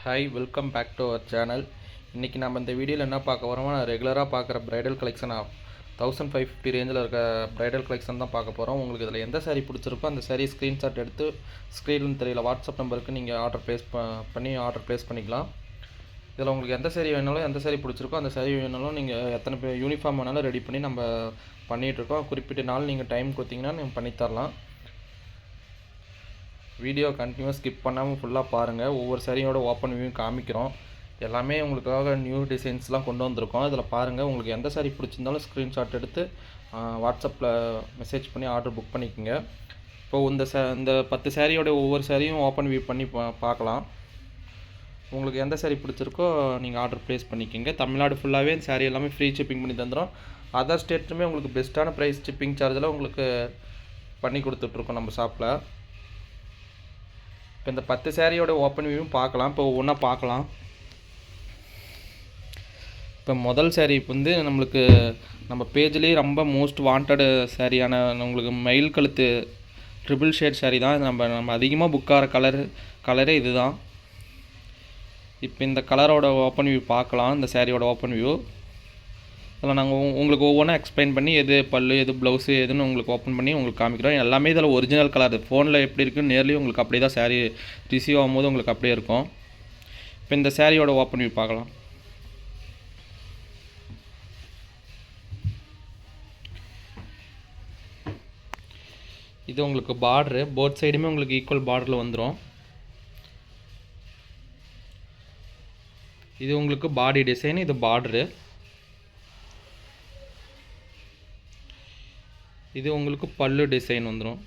Hi, welcome back to our channel. இன்றைக்கி நம்ம இந்த வீடியோவில் என்ன பார்க்க வரோமோ, நான் ரெகுலராக பார்க்குற ப்ரைடல் கலெக்ஷன் 1550 ரேஞ்சில் இருக்க ப்ரைடல் கலெக்ஷன் தான் பார்க்க போகிறோம். உங்களுக்கு இதில் எந்த சாரீ பிடிச்சிருக்கோ அந்த சாரீ ஸ்க்ரீன்ஷாட் எடுத்து ஸ்க்ரீனில் தெரியல வாட்ஸ்அப் நம்பருக்கு நீங்கள் ஆர்டர் ப்ளேஸ் பண்ணிக்கலாம். இதில் உங்களுக்கு எந்த சாரீ வேணாலும், எந்த சாரீ பிடிச்சிருக்கோ அந்த சாரீ வேணாலும் நீங்கள் எத்தனை பேர் யூனிஃபார்ம் வேணாலும் ரெடி பண்ணி நம்ம பண்ணிகிட்ருக்கோம். குறிப்பிட்ட நாள் நீங்கள் டைம் கொடுத்தீங்கன்னா நீங்கள் பண்ணித்தரலாம். வீடியோ கண்டினியூஸ் ஸ்கிப் பண்ணாமல் ஃபுல்லாக பாருங்கள். ஒவ்வொரு சாரியோட ஓப்பன் வியூ காமிக்கிறோம். எல்லாமே உங்களுக்காக நியூ டிசைன்ஸ்லாம் கொண்டு வந்திருக்கோம். இதில் பாருங்கள், உங்களுக்கு எந்த சாரீ பிடிச்சிருந்தாலும் ஸ்க்ரீன்ஷாட் எடுத்து வாட்ஸ்அப்பில் மெசேஜ் பண்ணி ஆர்டர் புக் பண்ணிக்கோங்க. இப்போது இந்த 10 சாரியோட ஒவ்வொரு சாரியும் ஓப்பன் வியூ பண்ணி பார்க்கலாம். உங்களுக்கு எந்த சாரீ பிடிச்சிருக்கோ நீங்கள் ஆர்டர் ப்ளேஸ் பண்ணிக்கோங்க. தமிழ்நாடு ஃபுல்லாகவே இந்த சாரீ எல்லாமே ஃப்ரீ ஷிப்பிங் பண்ணி தந்துடும். அதர் ஸ்டேட்டுமே உங்களுக்கு பெஸ்ட்டான ப்ரைஸ் ஷிப்பிங் சார்ஜில் உங்களுக்கு பண்ணி கொடுத்துட்ருக்கோம் நம்ம ஷாப்பில். இப்போ இந்த 10 சாரியோட ஓப்பன் வியூவும் பார்க்கலாம். இப்போ ஒவ்வொன்றா பார்க்கலாம். இப்போ முதல் சாரீ வந்து நம்மளுக்கு நம்ம பேஜ்லேயே ரொம்ப மோஸ்ட் வாண்டடு சாரியான உங்களுக்கு மயில் கழுத்து ட்ரிபிள் ஷேட் சாரீ தான். நம்ம அதிகமாக புக் ஆகிற கலரே இது தான். இப்போ இந்த கலரோட ஓப்பன் வியூ பார்க்கலாம். இந்த சாரியோட ஓப்பன் வியூ அதில் நாங்கள் உங்களுக்கு ஒவ்வொன்றா எக்ஸ்பிளைன் பண்ணி எது பல்லு, எது ப்ளவுஸு, எதுன்னு உங்களுக்கு ஓப்பன் பண்ணி உங்களுக்கு காமிக்கிறோம். எல்லாமே இதில் ஒரிஜினல் கலர். ஃபோனில் எப்படி இருக்குன்னு நேர்லேயும் உங்களுக்கு அப்படியே தான் சாரீ ரிசீவ் ஆகும்போது உங்களுக்கு அப்படியே இருக்கும். இப்போ இந்த சாரியோட ஓப்பன் வியூ பார்க்கலாம். இது உங்களுக்கு பார்டரு, போத் சைடுமே உங்களுக்கு ஈக்குவல் பார்டரில் வந்துடும். இது உங்களுக்கு பாடி டிசைன், இது பார்டரு. இது உங்களுக்கு பல்லு டிசைன் வந்துடும்.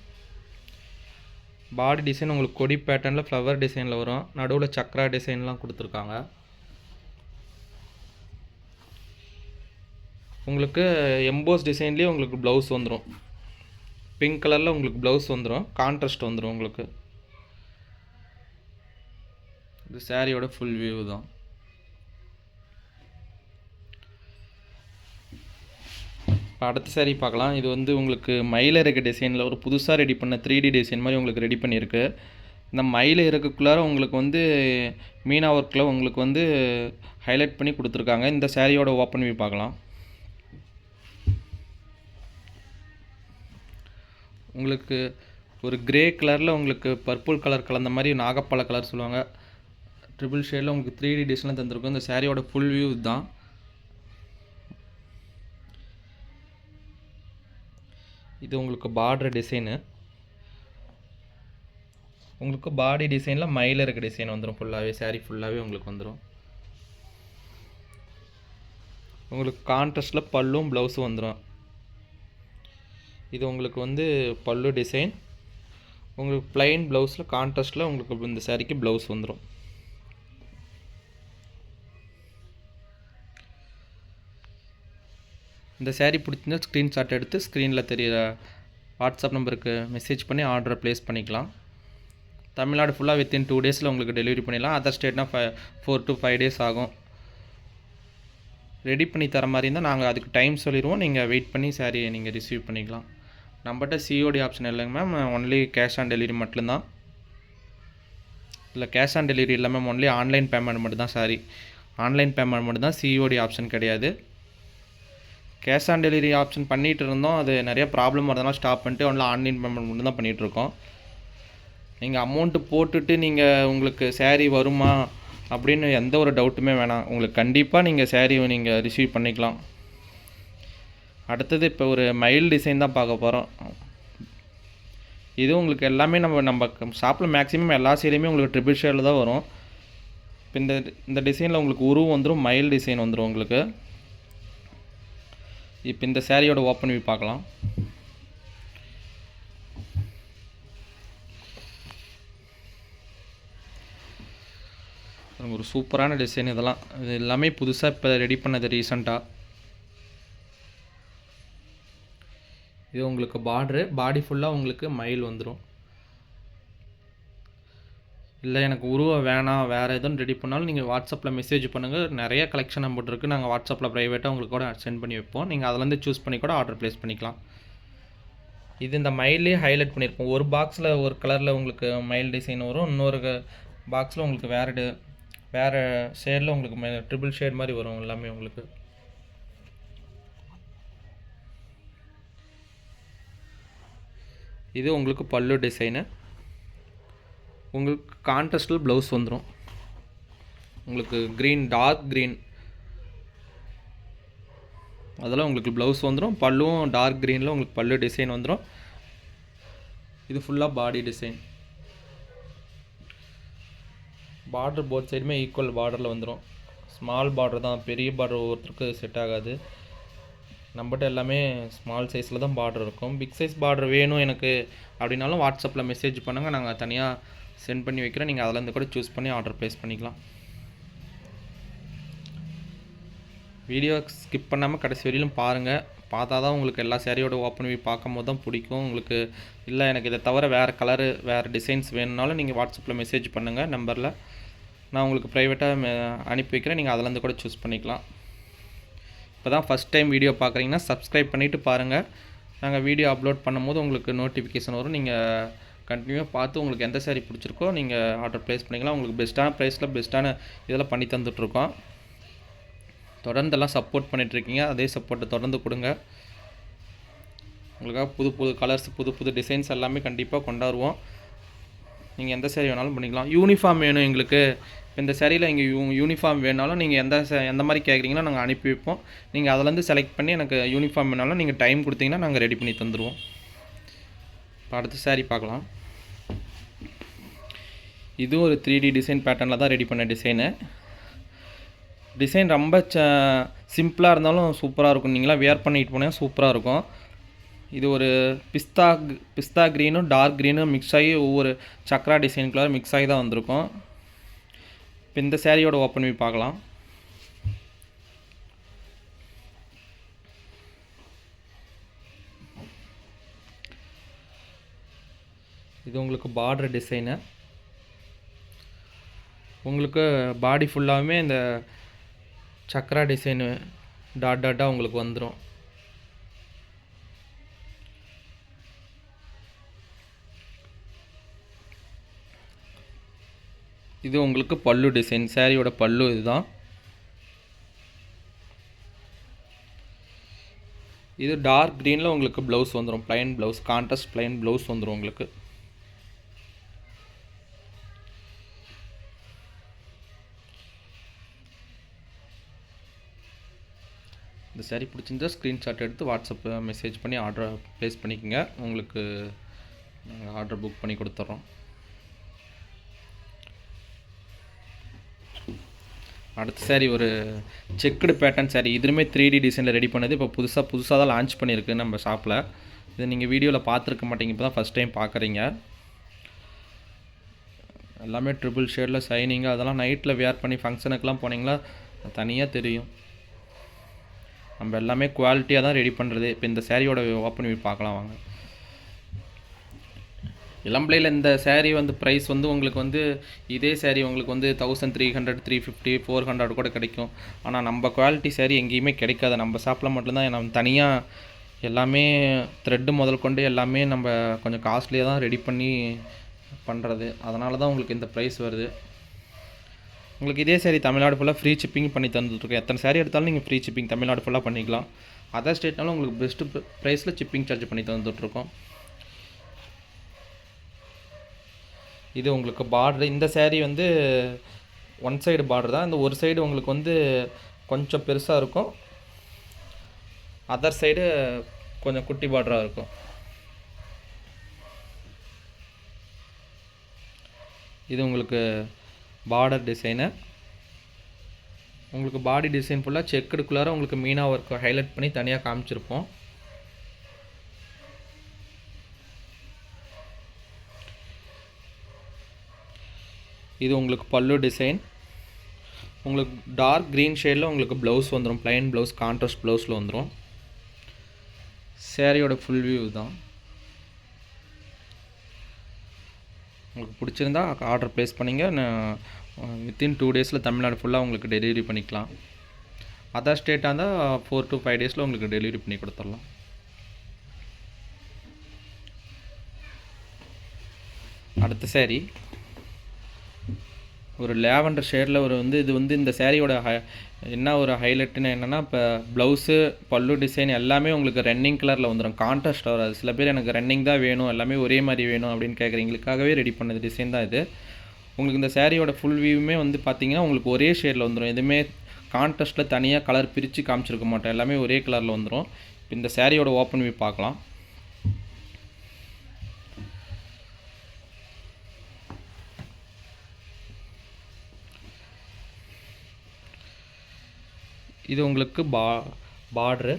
பாடி டிசைன் உங்களுக்கு கொடி பேட்டர்னில் ஃப்ளவர் டிசைனில் வரும். நடுவில் சக்ரா டிசைன்லாம் கொடுத்துருக்காங்க. உங்களுக்கு எம்போஸ் டிசைன்லேயே உங்களுக்கு ப்ளவுஸ் வந்துடும். பிங்க் கலரில் உங்களுக்கு ப்ளவுஸ் வந்துடும். கான்ட்ராஸ்ட் வந்துடும் உங்களுக்கு. இது சாரியோட ஃபுல் வியூ தான். இப்போ அடுத்த சாரீ பார்க்கலாம். இது வந்து உங்களுக்கு மயில் இறக்க டிசைனில் ஒரு புதுசாக ரெடி பண்ண 3D டிசைன் மாதிரி உங்களுக்கு ரெடி பண்ணியிருக்கு. இந்த மயில் இறக்குள்ளார உங்களுக்கு வந்து மீனா ஒர்க்கில் உங்களுக்கு வந்து ஹைலைட் பண்ணி கொடுத்துருக்காங்க. இந்த சாரியோட ஓப்பன் வியூ பார்க்கலாம். உங்களுக்கு ஒரு கிரே கலரில் உங்களுக்கு பர்பிள் கலர் கலந்த மாதிரி நாகப்பழ கலர் சொல்லுவாங்க. ட்ரிபிள் ஷேடில் உங்களுக்கு 3D டிசைனில் தந்திருக்கும். இந்த சாரியோட ஃபுல் வியூ தான். இது உங்களுக்கு பார்டர் டிசைனு. உங்களுக்கு பாடி டிசைனில் மயில் இருக்க டிசைன் வந்துடும். ஃபுல்லாகவே சாரீ ஃபுல்லாகவே உங்களுக்கு வந்துடும். உங்களுக்கு கான்ட்ராஸ்டில் பல்லும் ப்ளவுஸும் வந்துடும். இது உங்களுக்கு வந்து பல்லு டிசைன். உங்களுக்கு ப்ளைன் ப்ளவுஸில் கான்ட்ராஸ்டில் உங்களுக்கு இந்த சாரீக்கு ப்ளவுஸ் வந்துடும். இந்த சாரீ பிடிச்சிருந்தால் ஸ்க்ரீன்ஷாட் எடுத்து ஸ்க்ரீனில் தெரிகிற வாட்ஸ்அப் நம்பருக்கு மெசேஜ் பண்ணி ஆர்டரை ப்ளேஸ் பண்ணிக்கலாம். தமிழ்நாடு ஃபுல்லாக வித்தின் 2 டேஸில் உங்களுக்கு டெலிவரி பண்ணிடலாம். அதர் ஸ்டேட்னா 4 to 5 டேஸ் ஆகும். ரெடி பண்ணி தர மாதிரி இருந்தால் நாங்கள் அதுக்கு டைம் சொல்லிடுவோம். நீங்கள் வெயிட் பண்ணி சாரியை நீங்கள் ரிசீவ் பண்ணிக்கலாம். நம்மகிட்ட சிஓடி ஆப்ஷன் இல்லைங்க ma'am, only cash on delivery மட்டும்தான். இல்லை, கேஷ் ஆன் டெலிவரி இல்லை மேம், ஒன்லி ஆன்லைன் பேமெண்ட் மட்டும்தான். சாரி, ஆன்லைன் பேமெண்ட் மட்டும்தான், சிஓடி ஆப்ஷன் கிடையாது. கேஷ் ஆன் டெலிவரி ஆப்ஷன் பண்ணிகிட்டு இருந்தோம். அது நிறைய ப்ராப்ளம் வரதெல்லாம் ஸ்டாப் பண்ணிட்டு ஒன்லி ஆன்லைன் பேமெண்ட் மட்டும் தான் பண்ணிகிட்ருக்கோம். நீங்கள் அமௌண்ட்டு போட்டுட்டு நீங்கள் உங்களுக்கு சாரீ வருமா அப்படின்னு எந்த ஒரு டவுட்டுமே வேணாம். உங்களுக்கு கண்டிப்பாக நீங்கள் சாரீ நீங்கள் ரிசீவ் பண்ணிக்கலாம். அடுத்தது இப்போ ஒரு மயில் டிசைன் தான் பார்க்க போகிறோம். இது உங்களுக்கு எல்லாமே நம்ம ஷாப்பில் மேக்ஸிமம் எல்லா சாரியுமே உங்களுக்கு ட்ரிபிள் ஷேடில் தான் வரும். இப்போ இந்த டிசைனில் உங்களுக்கு உருவம் வந்துடும், மயில் டிசைன் வந்துடும் உங்களுக்கு. இப்போ இந்த சாரியோட ஓப்பன் வியூ பார்க்கலாம். ஒரு சூப்பரான டிசைன். இதெல்லாம் இது எல்லாமே புதுசாக இப்போ ரெடி பண்ணது ரீசண்டாக. இது உங்களுக்கு பார்டரு, பாடி ஃபுல்லாக உங்களுக்கு மயில் வந்துடும். இல்லை எனக்கு உருவம் வேணாம், வேறு எதுவும் ரெடி பண்ணாலும் நீங்கள் வாட்ஸ்அப்பில் மெசேஜ் பண்ணுங்கள். நிறைய கலெக்ஷன் நம்பர் இருக்குது. நாங்கள் வாட்ஸ்அப்பில் ப்ரைவேட்டாக உங்களுக்கு கூட சென்ட் பண்ணி வைப்போம். நீங்கள் அதிலேருந்து சூஸ் பண்ணி கூட ஆர்டர் ப்ளேஸ் பண்ணிக்கலாம். இது இந்த மயிலே ஹைலைட் பண்ணியிருப்போம். ஒரு பாக்ஸில் ஒரு கலரில் உங்களுக்கு மயில் டிசைன் வரும், இன்னொரு பாக்ஸில் உங்களுக்கு வேறு வேறு ஷேடில் உங்களுக்கு ட்ரிபிள் ஷேட் மாதிரி வரும் எல்லாமே உங்களுக்கு. இது உங்களுக்கு பல்லு டிசைனு. உங்களுக்கு கான்ட்ராஸ்டில் ப்ளவுஸ் வந்துடும். உங்களுக்கு க்ரீன், டார்க் க்ரீன் அதெல்லாம் உங்களுக்கு ப்ளவுஸ் வந்துடும். பல்லுவும் டார்க் க்ரீனில் உங்களுக்கு பல்லு டிசைன் வந்துடும். இது ஃபுல்லாக பாடி டிசைன். பார்டர் போத் சைடுமே ஈக்குவல் பார்டரில் வந்துடும். ஸ்மால் பார்டர் தான், பெரிய பார்டர் ஒவ்வொருத்தருக்கு செட் ஆகாது. நம்மகிட்ட எல்லாமே ஸ்மால் சைஸில் தான் பார்டர் இருக்கும். பிக் சைஸ் பார்டர் வேணும் எனக்கு அப்படின்னாலும் வாட்ஸ்அப்பில் மெசேஜ் பண்ணுங்கள், நாங்கள் தனியாக சென்ட் பண்ணி வைக்கிறோம். நீங்கள் அதிலேருந்து கூட சூஸ் பண்ணி ஆர்டர் ப்ளேஸ் பண்ணிக்கலாம். வீடியோ ஸ்கிப் பண்ணாமல் கடைசி வரையிலும் பாருங்கள். பார்த்தா தான் உங்களுக்கு எல்லா சேரீயோட ஓப்பன் வியூ பார்க்கும் போது தான் பிடிக்கும் உங்களுக்கு. இல்லை எனக்கு இதை தவிர வேறு கலரு வேறு டிசைன்ஸ் வேணும்னாலும் நீங்கள் வாட்ஸ்அப்பில் மெசேஜ் பண்ணுங்கள் நம்பரில். நான் உங்களுக்கு ப்ரைவேட்டாக அனுப்பி வைக்கிறேன், நீங்கள் அதிலேருந்து கூட சூஸ் பண்ணிக்கலாம். இப்போ தான் ஃபஸ்ட் டைம் வீடியோ பார்க்குறீங்கன்னா சப்ஸ்கிரைப் பண்ணிவிட்டு பாருங்கள். நாங்கள் வீடியோ அப்லோட் பண்ணும்போது உங்களுக்கு நோட்டிஃபிகேஷன் வரும். நீங்கள் கண்டினியூவாக பார்த்து உங்களுக்கு எந்த சாரீ பிடிச்சிருக்கோ நீங்கள் ஆர்டர் ப்ளேஸ் பண்ணிக்கலாம். உங்களுக்கு பெஸ்ட்டான ப்ரைஸில் பெஸ்ட்டான இதெல்லாம் பண்ணி தந்துட்ருக்கோம். தொடர்ந்து எல்லாம் சப்போர்ட் பண்ணிகிட்ருக்கீங்க, அதே சப்போர்ட்டை தொடர்ந்து கொடுங்க. உங்களுக்காக புது புது கலர்ஸ், புது புது டிசைன்ஸ் எல்லாமே கண்டிப்பாக கொண்டாடுவோம். நீங்கள் எந்த சாரீ வேணாலும் பண்ணிக்கலாம். யூனிஃபார்ம் வேணும் எங்களுக்கு, இப்போ இந்த சாரியில் இங்கே யூனிஃபார்ம் வேணாலும் நீங்கள் எந்த மாதிரி கேட்குறீங்களோ நாங்கள் அனுப்பி வைப்போம். நீங்கள் அதிலேருந்து செலக்ட் பண்ணி எனக்கு யூனிஃபார்ம் வேணாலும் நீங்கள் டைம் கொடுத்தீங்கன்னா நாங்கள் ரெடி பண்ணி தந்துடுவோம். இப்போ அடுத்த சாரீ பார்க்கலாம். இதுவும் ஒரு 3D டிசைன் பேட்டர்னில் தான் ரெடி பண்ண டிசைனு. டிசைன் ரொம்ப சிம்பிளாக இருந்தாலும் சூப்பராக இருக்கும். நீங்களாம் வேர் பண்ணிட்டு போனால் சூப்பராக இருக்கும். இது ஒரு பிஸ்தா க்ரீனும் டார்க் க்ரீனும் மிக்ஸ் ஆகி ஒவ்வொரு சக்ரா டிசைனுக்குள்ளார மிக்ஸ் ஆகி தான் வந்திருக்கும். இப்போ இந்த சேரீயோட ஓப்பன் வியூ பார்க்கலாம். இது உங்களுக்கு பார்டர் டிசைனு. உங்களுக்கு பாடி ஃபுல்லாகவே இந்த சக்ரா டிசைனு டாட்டாக உங்களுக்கு வந்துடும். இது உங்களுக்கு பல்லு டிசைன், சாரியோட பல்லு இதுதான். இது டார்க் க்ரீனில் உங்களுக்கு ப்ளவுஸ் வந்துடும், plain blouse, contrast plain blouse வந்துடும் உங்களுக்கு. இந்த சாரீ பிடிச்சிருந்தா ஸ்க்ரீன்ஷாட் எடுத்து வாட்ஸ்அப்பில் மெசேஜ் பண்ணி ஆர்டர் ப்ளேஸ் பண்ணிக்கோங்க. உங்களுக்கு நாங்கள் ஆர்டர் புக் பண்ணி கொடுத்துட்றோம். அடுத்த சாரீ ஒரு செக்குடு பேட்டர்ன் சாரீ. இதுவுமே 3D டிசைனில் ரெடி பண்ணது. இப்போ புதுசாக தான் லான்ச் பண்ணியிருக்கு நம்ம ஷாப்பில். இது நீங்கள் வீடியோவில் பார்த்துருக்க மாட்டீங்க, இப்போ தான் ஃபஸ்ட் டைம் பார்க்குறீங்க. எல்லாமே ட்ரிபிள் ஷேடில் ஷைனிங்காக, அதெல்லாம் நைட்டில் வேர் பண்ணி ஃபங்க்ஷனுக்கெலாம் போனீங்களா தனியாக தெரியும். நம்ம எல்லாமே குவாலிட்டியாக தான் ரெடி பண்ணுறது. இப்போ இந்த சாரியோட ஓப்பன் வியூ பார்க்கலாம் வாங்க. இளம்பிள்ளையில் இந்த சேரீ ப்ரைஸ் உங்களுக்கு இதே சேரீ உங்களுக்கு 1300, 350, 400 கூட கிடைக்கும். ஆனால் நம்ம குவாலிட்டி சேரீ எங்கேயுமே கிடைக்காது. நம்ம ஷாப்பில் மட்டும்தான் நம்ம தனியாக எல்லாமே த்ரெட்டு முதல் கொண்டு எல்லாமே நம்ம கொஞ்சம் காஸ்ட்லியாக தான் ரெடி பண்ணி பண்ணுறது. அதனால தான் உங்களுக்கு இந்த ப்ரைஸ் வருது. உங்களுக்கு இதே சேரீ தமிழ்நாடு ஃபுல்லாக ஃப்ரீ ஷிப்பிங் பண்ணி தந்துட்டுருக்கோம். எத்தனை சேரீ எடுத்தாலும் நீங்கள் ஃப்ரீ ஷிப்பிங் தமிழ்நாடு ஃபுல்லாக பண்ணிக்கலாம். அதர் ஸ்டேட்னாலும் உங்களுக்கு பெஸ்ட்டு ப்ரைஸில் ஷிப்பிங் சார்ஜ் பண்ணி தந்துட்டுருக்கோம். இது உங்களுக்கு பார்டர். இந்த சேரீ ஒன் சைடு பார்டர் தான். இந்த ஒரு சைடு உங்களுக்கு கொஞ்சம் பெருசாக இருக்கும், அதர் சைடு கொஞ்சம் குட்டி பார்டராக இருக்கும். இது உங்களுக்கு பார்டர் டிசைனு. உங்களுக்கு பாடி டிசைன் ஃபுல்லாக செக்குடுக்குள்ளார உங்களுக்கு மீனா ஒர்க் ஹைலைட் பண்ணி தனியாக காமிச்சிருப்போம். இது உங்களுக்கு பல்லு டிசைன். உங்களுக்கு டார்க் க்ரீன் ஷேடில் உங்களுக்கு ப்ளவுஸ் வந்துடும், ப்ளைன் ப்ளவுஸ், கான்ட்ராஸ்ட் ப்ளவுஸில் வந்துடும். சேரீயோட ஃபுல் வியூ தான். உங்களுக்கு பிடிச்சிருந்தா ஆர்டர் ப்ளேஸ் பண்ணிங்க. வித்தின் 2 டேஸில் தமிழ்நாடு ஃபுல்லாக உங்களுக்கு டெலிவரி பண்ணிக்கலாம். அதர் ஸ்டேட்டாக இருந்தால் 4 to 5 டேஸில் உங்களுக்கு டெலிவரி பண்ணி கொடுத்துடலாம். அடுத்த சேரீ ஒரு லேவண்டர் ஷேடில் ஒரு இது இந்த சேரீயோட என்ன ஒரு ஹைலைட்டுன்னு என்னென்னா, இப்போ ப்ளவுஸு பல்லு டிசைன் எல்லாமே உங்களுக்கு ரன்னிங் கலரில் வந்துடும், கான்ட்ராஸ்ட் வராது. சில பேர் எனக்கு ரன்னிங் தான் வேணும், எல்லாமே ஒரே மாதிரி வேணும் அப்படின்னு கேட்குறீங்களுக்காகவே ரெடி பண்ணது டிசைன் தான் இது. உங்களுக்கு இந்த சேரீயோட ஃபுல் வியூவுமே பார்த்தீங்கன்னா உங்களுக்கு ஒரே ஷேடில் வந்துடும். எதுவுமே கான்ட்ராஸ்ட்டில் தனியாக கலர் பிரித்து காமிச்சிருக்க மாட்டோம், எல்லாமே ஒரே கலரில் வந்துடும். இப்போ இந்த சேரீயோட ஓப்பன் வியூ பார்க்கலாம். இது உங்களுக்கு பார்ட்ரு,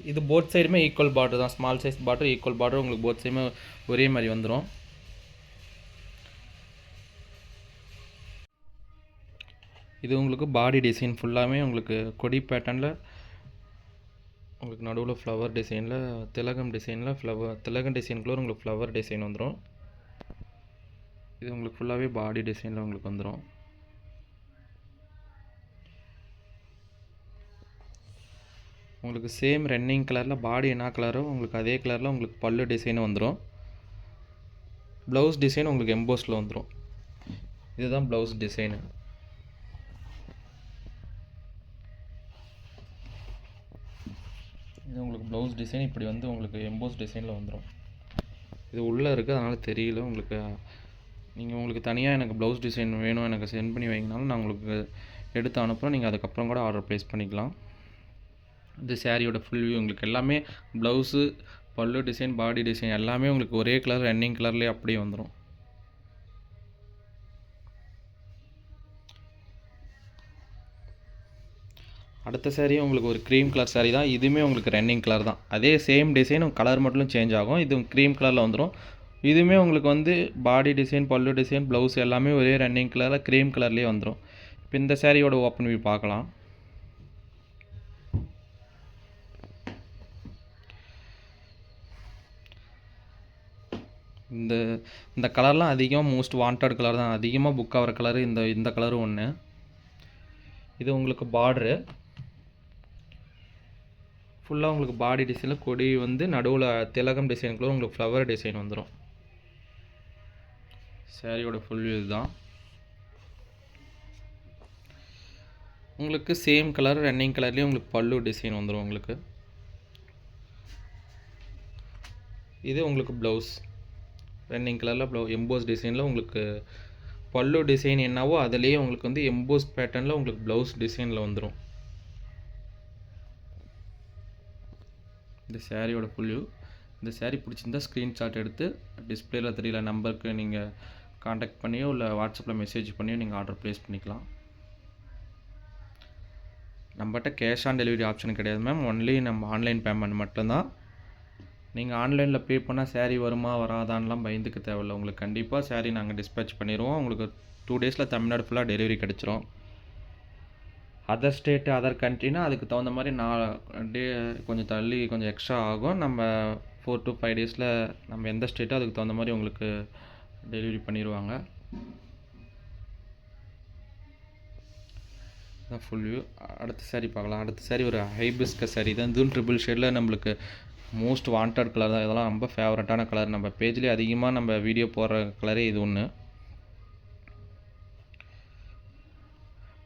இது போத் சைடுமே ஈக்குவல் பார்டர் தான், small size border equal border உங்களுக்கு போத் சைடுமே ஒரே மாதிரி வந்துடும். இது உங்களுக்கு பாடி டிசைன் ஃபுல்லாகவே உங்களுக்கு கொடி பேட்டர்னில் உங்களுக்கு நடுவில் ஃப்ளவர் டிசைனில் திலகம் டிசைனில் திலகம் டிசைனுக்குள்ள உங்களுக்கு ஃப்ளவர் டிசைன் வந்துடும். இது உங்களுக்கு ஃபுல்லாகவே பாடி டிசைனில் உங்களுக்கு வந்துடும். உங்களுக்கு சேம் ரன்னிங் கலரில் பாடி என்ன கலரோ உங்களுக்கு அதே கலரில் உங்களுக்கு பல்லு டிசைனும் வந்துடும். ப்ளவுஸ் டிசைன் உங்களுக்கு எம்போஸில் வந்துடும். இதுதான் ப்ளவுஸ் டிசைனு. இது உங்களுக்கு ப்ளவுஸ் டிசைன் இப்படி உங்களுக்கு எம்போஸ் டிசைனில் வந்துடும். இது உள்ளே இருக்குது, அதனால் தெரியல உங்களுக்கு. நீங்கள் உங்களுக்கு தனியாக எனக்கு ப்ளவுஸ் டிசைன் வேணும் எனக்கு சென்ட் பண்ணி வைங்கனாலும் நான் உங்களுக்கு எடுத்து அனுப்புகிறோம். நீங்கள் அதுக்கப்புறம் கூட ஆர்டர் ப்ளேஸ் பண்ணிக்கலாம். இந்த சேரீயோட ஃபுல் வியூ உங்களுக்கு எல்லாமே ப்ளவுஸு பல்லு டிசைன் பாடி டிசைன் எல்லாமே உங்களுக்கு ஒரே கலர் ரன்னிங் கலர்லேயே அப்படியே வந்துடும். அடுத்த சேரீ உங்களுக்கு ஒரு க்ரீம் கலர் சேரீ தான். இதுவுமே உங்களுக்கு ரன்னிங் கலர் தான், அதே சேம் டிசைன் கலர் மட்டும் சேஞ்ச் ஆகும். இது க்ரீம் கலரில் வந்துடும். இதுவுமே உங்களுக்கு பாடி டிசைன் பல்லு டிசைன் ப்ளவுஸ் எல்லாமே ஒரே ரன்னிங் கலரில் க்ரீம் கலர்லேயே வந்துடும். இப்போ இந்த சேரீயோட ஓப்பன் வியூ பார்க்கலாம். இந்த கலர்லாம் அதிகமாக மோஸ்ட் வாண்டட் கலர் தான், அதிகமாக புக் ஆகிற கலரு இந்த கலரும் ஒன்று. இது உங்களுக்கு பார்ட்ரு ஃபுல்லாக உங்களுக்கு பாடி டிசைனில் கொடி நடுவில் திலகம் டிசைனுக்குள்ள உங்களுக்கு ஃப்ளவர் டிசைன் வந்துடும். சேரீயோட ஃபுல் வியூ தான். உங்களுக்கு சேம் கலர் ரன்னிங் கலர்லேயே உங்களுக்கு பல்லு டிசைன் வந்துடும் உங்களுக்கு. இது உங்களுக்கு ப்ளவுஸ் ரன்னிங் கலரில் எம்போஸ் டிசைனில் உங்களுக்கு பல்லு டிசைன் என்னவோ அதிலேயே உங்களுக்கு எம்போஸ் பேட்டர்னில் உங்களுக்கு ப்ளவுஸ் டிசைனில் வந்துடும். இந்த சேரீயோட ஃபுல் வியூ. இந்த சேரீ பிடிச்சிருந்தா ஸ்க்ரீன்ஷாட் எடுத்து டிஸ்பிளேயில் தெரியல நம்பருக்கு நீங்கள் காண்டாக்ட் பண்ணியோ இல்லை வாட்ஸ்அப்பில் மெசேஜ் பண்ணியோ நீங்கள் ஆர்டர் ப்ளேஸ் பண்ணிக்கலாம். நம்மகிட்ட கேஷ் ஆன் டெலிவரி ஆப்ஷன் கிடையாது மேம், ஒன்லி நம்ம ஆன்லைன் பேமெண்ட் மட்டும்தான். நீங்கள் ஆன்லைனில் பே பண்ணால் சேரீ வருமா வராதான்லாம் பயந்துக்க தேவையில்லை. உங்களுக்கு கண்டிப்பாக சேரீ நாங்கள் டிஸ்பேச் பண்ணிடுவோம். உங்களுக்கு 2 டேஸில் தமிழ்நாடு ஃபுல்லாக டெலிவரி கிடச்சிரும். அதர் ஸ்டேட்டு அதர் கண்ட்ரினா அதுக்கு தகுந்த மாதிரி கொஞ்சம் தள்ளி கொஞ்சம் எக்ஸ்ட்ரா ஆகும். நம்ம 4 to 5 டேஸில் நம்ம எந்த ஸ்டேட்டோ அதுக்கு தகுந்த மாதிரி உங்களுக்கு டெலிவரி பண்ணிடுவாங்க. தான் ஃபுல் வியூ. அடுத்த சேரீ பார்க்கலாம். அடுத்த சேரீ ஒரு ஹைபிஸ்கஸ் சேரீ தான். இதுவும் ட்ரிபிள் ஷேடில் நம்மளுக்கு மோஸ்ட் வாண்டட் கலர் தான். இதெல்லாம் ரொம்ப ஃபேவரட்டான கலர். நம்ம பேஜ்லேயே அதிகமாக நம்ம வீடியோ போடுற கலரே இது ஒன்று.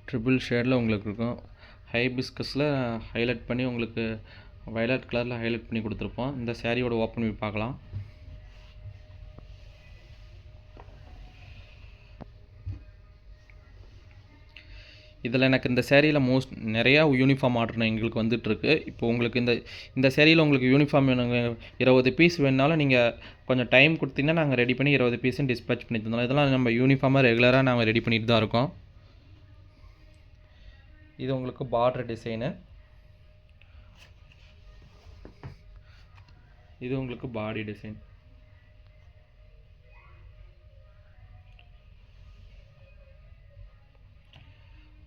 ட்ரிபிள் ஷேடில் உங்களுக்கு இருக்கும். ஹைபிஸ்கஸில் ஹைலைட் பண்ணி உங்களுக்கு வயலட் கலரில் ஹைலைட் பண்ணி கொடுத்துருப்போம். இந்த சேரீயோட ஓப்பன் வியூ பார்க்கலாம். இதில் எனக்கு இந்த சேரீயில் நிறையா யூனிஃபார்ம் ஆர்டர் எங்களுக்கு வந்துட்டுருக்கு. இப்போ உங்களுக்கு இந்த சேரீயில் உங்களுக்கு யூனிஃபார்ம் வேணுங்க 20 பீஸ் வேணுனாலும் நீங்கள் கொஞ்சம் டைம் கொடுத்தீங்கன்னா நாங்கள் ரெடி பண்ணி 20 பீஸும் டிஸ்பேச் பண்ணி தந்தோம். இதெல்லாம் நம்ம யூனிஃபார்மாக ரெகுலராக நாங்கள் ரெடி பண்ணிட்டு தான் இருக்கோம். இது உங்களுக்கு பார்டர் டிசைனு, இது உங்களுக்கு பாடி டிசைன்.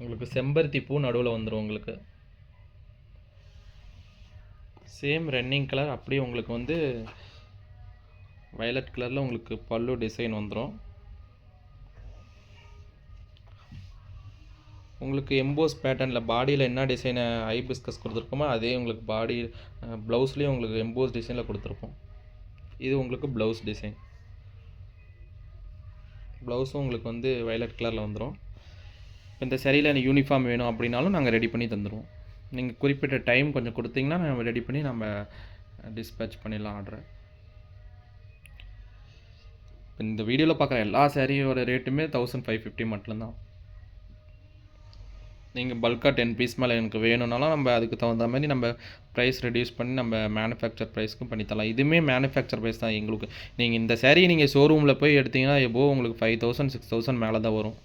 உங்களுக்கு செம்பருத்தி பூ நடுவில் வந்துடும். உங்களுக்கு சேம் ரன்னிங் கலர் அப்படியே உங்களுக்கு வயலட் கலரில் உங்களுக்கு பல்லு டிசைன் வந்துடும். உங்களுக்கு எம்போஸ் பேட்டர்னில் பாடியில் என்ன டிசைனை ஹைபிஸ்கஸ் கொடுத்துருக்கோமோ அதே உங்களுக்கு பாடி ப்ளவுஸ்லேயும் உங்களுக்கு எம்போஸ் டிசைனில் கொடுத்துருப்போம். இது உங்களுக்கு ப்ளவுஸ் டிசைன். ப்ளவுஸும் உங்களுக்கு வந்து வயலட் கலரில் வந்துடும். இப்போ இந்த சரியில் எனக்கு யூனிஃபார்ம் வேணும் அப்படின்னாலும் நாங்கள் ரெடி பண்ணி தந்துடுவோம். நீங்கள் குறிப்பிட்ட டைம் கொஞ்சம் கொடுத்தீங்கன்னா நம்ம ரெடி பண்ணி நம்ம டிஸ்பேட்ச் பண்ணிடலாம் ஆர்டரை. இப்போ இந்த வீடியோவில் பார்க்குற எல்லா சாரியோட ரேட்டுமே 1550 மட்டும்தான். நீங்கள் பல்காக 10 பீஸ் மேலே எனக்கு வேணும்னாலும் நம்ம அதுக்கு தகுந்த மாதிரி நம்ம ப்ரைஸ் ரெடியூஸ் பண்ணி நம்ம மேனுஃபேக்சர் ப்ரைஸ்க்கும் பண்ணித்தரலாம். இதுவுமே மேனுஃபேக்சர் ப்ரைஸ் தான் எங்களுக்கு. நீங்கள் இந்த சாரீ நீங்கள் ஷோரூமில் போய் எடுத்திங்கன்னா எபோ உங்களுக்கு 5000 6000 மேலே தான் வரும்.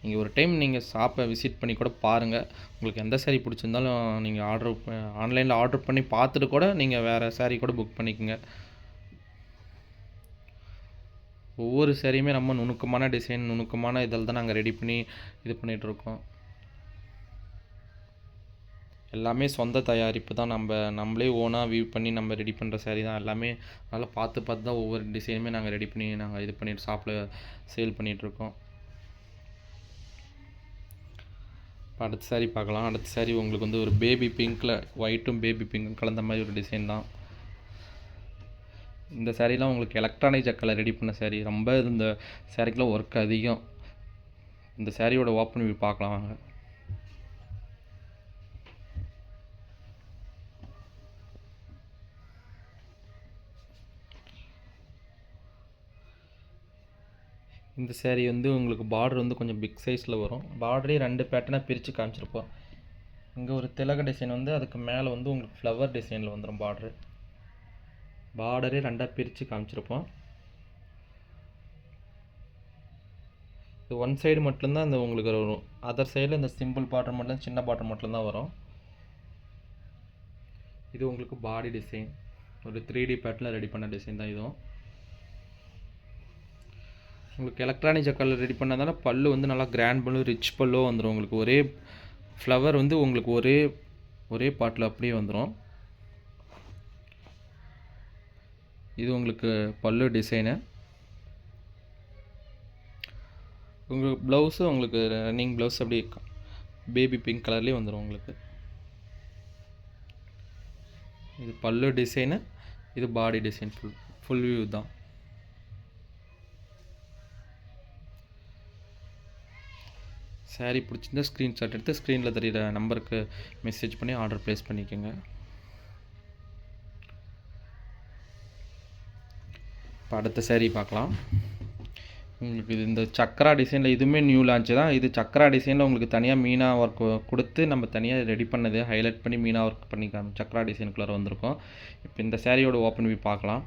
நீங்கள் ஒரு டைம் நீங்கள் ஷாப்பை விசிட் பண்ணி கூட பாருங்கள். உங்களுக்கு எந்த சாரீ பிடிச்சிருந்தாலும் நீங்கள் ஆன்லைனில் ஆர்டர் பண்ணி பார்த்துட்டு கூட நீங்கள் வேறு சாரீ கூட புக் பண்ணிக்கோங்க. ஒவ்வொரு சாரியுமே நம்ம நுணுக்கமான டிசைன், நுணுக்கமான இதில் தான் நாங்கள் ரெடி பண்ணி இது பண்ணிகிட்ருக்கோம். எல்லாமே சொந்த தயாரிப்பு தான். நம்மளே ஓனாக வியூ பண்ணி நம்ம ரெடி பண்ணுற சாரீ தான் எல்லாமே. அதனால் பார்த்து தான் ஒவ்வொரு டிசைனுமே நாங்கள் ரெடி பண்ணி நாங்கள் இது பண்ணிட்டு ஷாப்பில் சேல் பண்ணிகிட்ருக்கோம். இப்போ அடுத்த சாரீ பார்க்கலாம். அடுத்த சாரீ உங்களுக்கு வந்து ஒரு பேபி பிங்க்கில் ஒயிட்டும் பேபி பிங்க்கும் கலந்த மாதிரி ஒரு டிசைன் தான். இந்த சாரீலாம் உங்களுக்கு எலக்ட்ரானிக் ஜக்கலை ரெடி பண்ண சாரீ. ரொம்ப இந்த சாரீக்கெலாம் ஒர்க் அதிகம். இந்த சாரியோட ஓப்பன் வியூ பார்க்கலாம் வாங்க. இந்த சாரீ வந்து உங்களுக்கு பார்டர் வந்து கொஞ்சம் பிக் சைஸில் வரும். பார்டரே 2 பேட்டர்னாக பிரித்து காமிச்சிருப்போம். இங்கே ஒரு திலக டிசைன் வந்து அதுக்கு மேலே வந்து உங்களுக்கு ஃப்ளவர் டிசைனில் வந்துடும். பார்டரே 2ஆக பிரித்து காமிச்சிருப்போம். இது ஒன் சைடு மட்டும்தான் இந்த உங்களுக்கு வரும். அதர் சைடில் இந்த சிம்பிள் பார்டர் மட்டும், சின்ன பார்டர் மட்டும்தான் வரும். இது உங்களுக்கு பாடி டிசைன், ஒரு 3D பேட்டர்னில் ரெடி பண்ண டிசைன் தான் இதுவும். உங்களுக்கு எலக்ட்ரானிக் ஜக்கால் ரெடி பண்ணதால பல்லு வந்து நல்லா கிராண்ட் பல்லு, ரிச் பல்லோ வந்துடும். உங்களுக்கு ஒரே ஃப்ளவர் வந்து உங்களுக்கு ஒரே பாட்டில் அப்படியே வந்துடும். இது உங்களுக்கு பல்லு டிசைனு. உங்களுக்கு ப்ளவுஸு உங்களுக்கு ரன்னிங் ப்ளவுஸ் அப்படி பேபி பிங்க் கலர்லேயே வந்துடும் உங்களுக்கு. இது பல்லு டிசைனு, இது பாடி டிசைன். ஃபுல் வியூ தான். சாரீ பிடிச்சிருந்தா ஸ்க்ரீன்ஷாட் எடுத்து ஸ்க்ரீனில் தெரிகிற நம்பருக்கு மெசேஜ் பண்ணி ஆர்டர் ப்ளேஸ் பண்ணிக்கோங்க. இப்போ அடுத்த சாரீ பார்க்கலாம். உங்களுக்கு இது இந்த சக்கரா டிசைனில் இதுவுமே நியூ லான்ச்சு தான். இது சக்கரா டிசைனில் உங்களுக்கு தனியாக மீனா ஒர்க் கொடுத்து நம்ம தனியாக ரெடி பண்ணது ஹைலைட் பண்ணி மீனா ஒர்க் பண்ணி சக்கரா டிசைனுக்குள்ளே வந்திருக்கோம். இப்போ இந்த சாரியோட ஓப்பன் வியூ பார்க்கலாம்.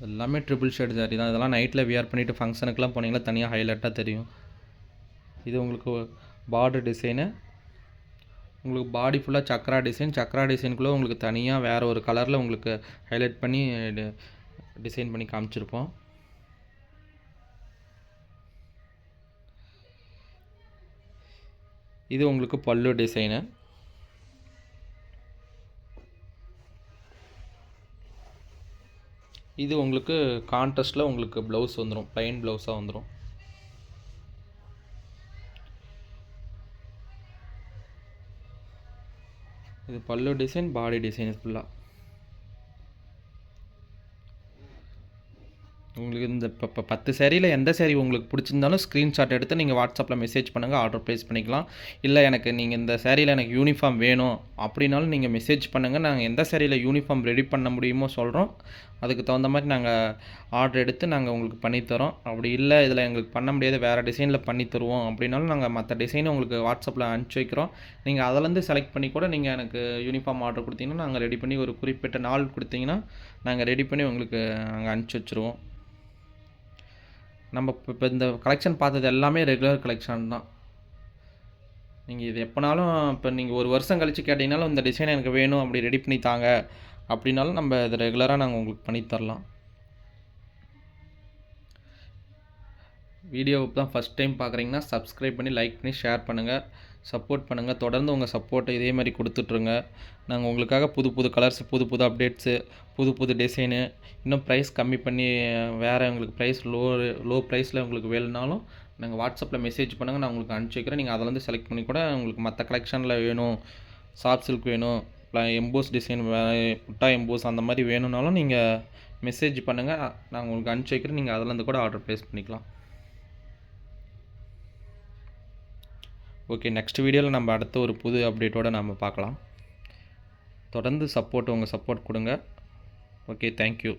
எல்லாமே ட்ரிபிள் ஷேட் சாரீ தான். இதெல்லாம் நைட்டில் வியர் பண்ணிவிட்டு ஃபங்க்ஷனுக்குலாம் போனீங்கன்னா தனியாக ஹைலைட்டாக தெரியும். இது உங்களுக்கு பார்டர் டிசைனு. உங்களுக்கு பாடி ஃபுல்லாக சக்கரா டிசைனுக்குள்ளே உங்களுக்கு தனியாக வேறு ஒரு கலரில் உங்களுக்கு ஹைலைட் பண்ணி டிசைன் பண்ணி காமிச்சிருப்போம். இது உங்களுக்கு பல்லு டிசைனு. இது உங்களுக்கு கான்ட்ராஸ்டில் உங்களுக்கு ப்ளவுஸ் வந்துடும், ப்ளைன் ப்ளவுஸாக வந்துடும். இது பல்லு டிசைன், பாடி டிசைன் ஃபுல்லாக. உங்களுக்கு இந்த இப்போ 10 சாரியில் எந்த சாரீ உங்களுக்கு பிடிச்சிருந்தாலும் ஸ்க்ரீன்ஷாட் எடுத்து நீங்கள் வாட்ஸ்அப்பில் மெசேஜ் பண்ணுங்கள், ஆர்டர் ப்ளேஸ் பண்ணிக்கலாம். இல்லை எனக்கு நீங்கள் இந்த சாரியில் எனக்கு யூனிஃபார்ம் வேணும் அப்படின்னாலும் நீங்கள் மெசேஜ் பண்ணுங்கள். நாங்கள் எந்த சாரியில் யூனிஃபார்ம் ரெடி பண்ண முடியுமோ சொல்கிறோம். அதுக்கு தகுந்த மாதிரி நாங்கள் ஆர்டர் எடுத்து நாங்கள் உங்களுக்கு பண்ணித்தரோம். அப்படி இல்லை இதில் எங்களுக்கு பண்ண முடியாது, வேறு டிசைனில் பண்ணி தருவோம் அப்படின்னாலும் நாங்கள் மற்ற டிசைனை உங்களுக்கு வாட்ஸ்அப்பில் அனுப்பிச்சி வைக்கிறோம். நீங்கள் அதிலேருந்து செலக்ட் பண்ணி கூட நீங்கள் எனக்கு யூனிஃபார்ம் ஆர்டர் கொடுத்தீங்கன்னா நாங்கள் ரெடி பண்ணி ஒரு குறிப்பிட்ட நாள் கொடுத்தீங்கன்னா நாங்கள் ரெடி பண்ணி உங்களுக்கு நாங்கள் அனுப்பிச்சி வச்சுருவோம். நம்ம இப்போ இந்த கலெக்ஷன் பார்த்தது எல்லாமே ரெகுலர் கலெக்ஷன் தான். நீங்கள் இது எப்போனாலும் இப்போ நீங்கள் ஒரு வருஷம் கழித்து கேட்டிங்கனாலும் இந்த டிசைன் எனக்கு வேணும் அப்படி ரெடி பண்ணி தாங்க அப்படின்னாலும் நம்ம இதை ரெகுலராக நாங்கள் உங்களுக்கு பண்ணித்தரலாம். வீடியோவை தான் ஃபஸ்ட் டைம் பார்க்குறீங்கன்னா சப்ஸ்கிரைப் பண்ணி லைக் பண்ணி ஷேர் பண்ணுங்கள், சப்போர்ட் பண்ணுங்கள். தொடர்ந்து உங்கள் சப்போர்ட்டை இதே மாதிரி கொடுத்துட்ருங்க. நாங்கள் உங்களுக்காக புது புது கலர்ஸ், புது புது அப்டேட்ஸு, புது புது டிசைனு, இன்னும் ப்ரைஸ் கம்மி பண்ணி வேறு உங்களுக்கு ப்ரைஸ் லோ ப்ரைஸில் உங்களுக்கு வேணும்னாலும் நாங்கள் வாட்ஸ்அப்பில் மெசேஜ் பண்ணுங்கள், நான் உங்களுக்கு அனுப்பிச்சி வைக்கிறேன். நீங்கள் அதிலேருந்து செலக்ட் பண்ணி கூட உங்களுக்கு மற்ற கலெக்ஷனில் வேணும், சாஃப்ட் சில்க் வேணும், எம்போஸ் டிசைன் புட்டா எம்போஸ் அந்த மாதிரி வேணும்னாலும் நீங்கள் மெசேஜ் பண்ணுங்கள், நான் உங்களுக்கு அனுப்பிச்சி வைக்கிறேன். நீங்கள் அதிலேருந்து கூட ஆர்டர் ப்ளேஸ் பண்ணிக்கலாம். ஓகே, நெக்ஸ்ட் வீடியோவில் நம்ம அடுத்த ஒரு புது அப்டேட்டோடு நம்ம பார்க்கலாம். தொடர்ந்து உங்கள் சப்போர்ட் கொடுங்க. Okay, thank you.